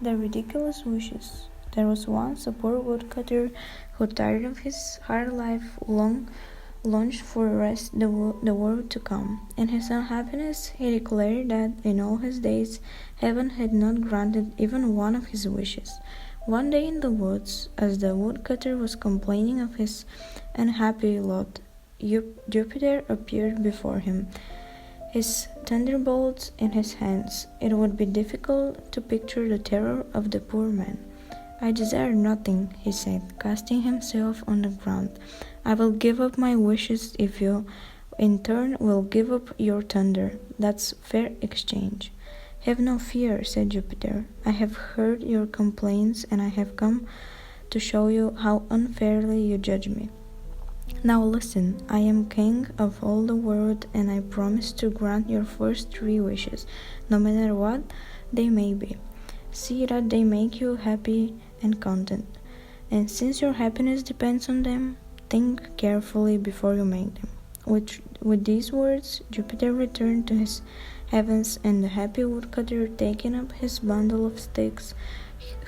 The ridiculous wishes. There was once a poor woodcutter who, tired of his hard life, longed for rest the world to come. In his unhappiness, he declared that in all his days heaven had not granted even one of his wishes. One day in the woods, as the woodcutter was complaining of his unhappy lot, Jupiter appeared before him, his thunderbolts in his hands. It would be difficult to picture the terror of the poor man. "I desire nothing," he said, casting himself on the ground. "I will give up my wishes if you, in turn, will give up your thunder. That's fair exchange." "Have no fear," said Jupiter. "I have heard your complaints, and I have come to show you how unfairly you judge me. Now listen, I am king of all the world, and I promise to grant your first 3 wishes, no matter what they may be. See that they make you happy and content. And since your happiness depends on them, think carefully before you make them." With these words, Jupiter returned to his heavens, and the happy woodcutter, taking up his bundle of sticks,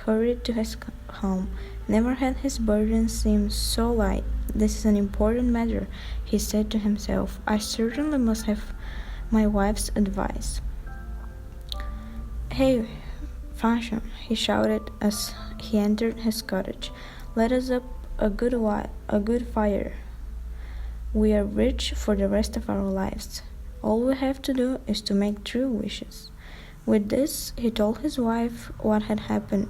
hurried to his home. Never had his burden seemed so light. "This is an important matter," he said to himself. "I certainly must have my wife's advice." "Hey, Fashion," he shouted as he entered his cottage. "Let us up a good fire. We are rich for the rest of our lives. All we have to do is to make 3 wishes." With this, he told his wife what had happened,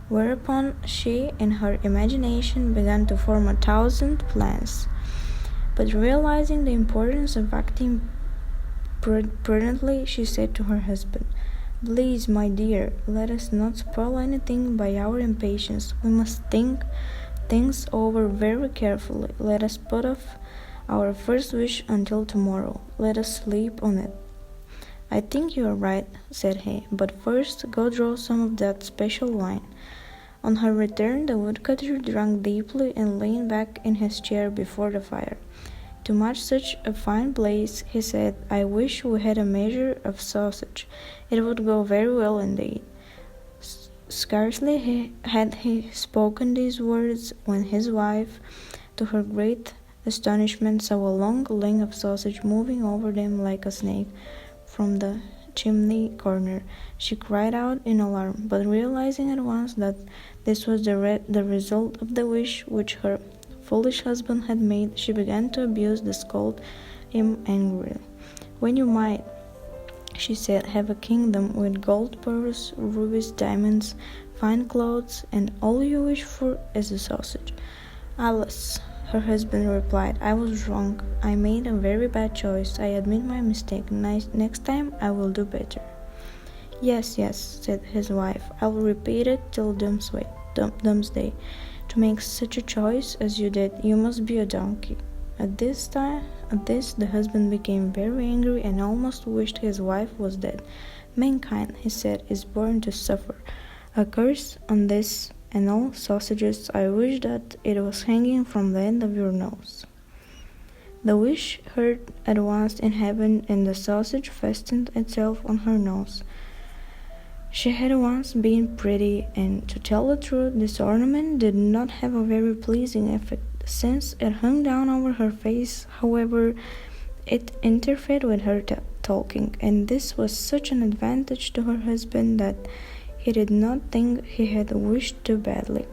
whereupon she, in her imagination, began to form 1,000 plans. But realizing the importance of acting prudently, she said to her husband, "Please, my dear, let us not spoil anything by our impatience. We must think things over very carefully. Let us put off our first wish until tomorrow. Let us sleep on it." "I think you are right," said he, "but first go draw some of that special wine." On her return, the woodcutter drank deeply and leaned back in his chair before the fire. "To match such a fine blaze," he said, "I wish we had a measure of sausage. It would go very well indeed." Scarcely had he spoken these words when his wife, to her great astonishment, saw a long link of sausage moving over them like a snake from the chimney corner. She cried out in alarm, but realizing at once that this was the result of the wish which her foolish husband had made, she began to abuse and scold him angrily. "When you might," she said, "have a kingdom with gold pearls, rubies, diamonds, fine clothes, and all you wish for is a sausage." "Alas," her husband replied, "I was wrong. I made a very bad choice. I admit my mistake. Next time I will do better." Yes," said his wife, "I will repeat it till doomsday. To make such a choice as you did, you must be a donkey." At this, the husband became very angry and almost wished his wife was dead. "Mankind," he said, "is born to suffer. A curse on this and all sausages. I wish that it was hanging from the end of your nose." The wish heard at once in heaven, and the sausage fastened itself on her nose. She had once been pretty, and to tell the truth, this ornament did not have a very pleasing effect. Since it hung down over her face, however, it interfered with her talking, and this was such an advantage to her husband that he did not think he had wished too badly.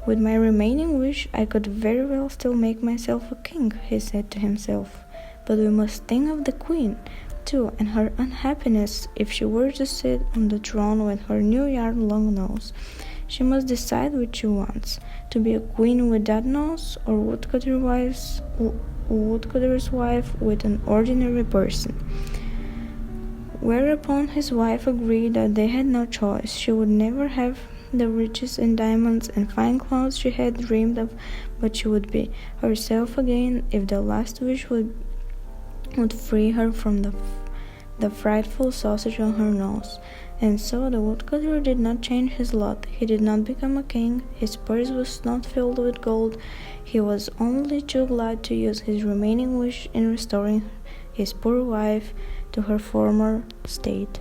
"With my remaining wish, I could very well still make myself a king," he said to himself. "But we must think of the queen, too, and her unhappiness if she were to sit on the throne with her new yard-long nose. She must decide which she wants, to be a queen with that nose, or woodcutter's wife with an ordinary person." Whereupon his wife agreed that they had no choice. She would never have the riches and diamonds and fine clothes she had dreamed of, but she would be herself again if the last wish would free her from the frightful sausage on her nose. And so the woodcutter did not change his lot. He did not become a king. His purse was not filled with gold. He was only too glad to use his remaining wish in restoring his poor wife to her former state.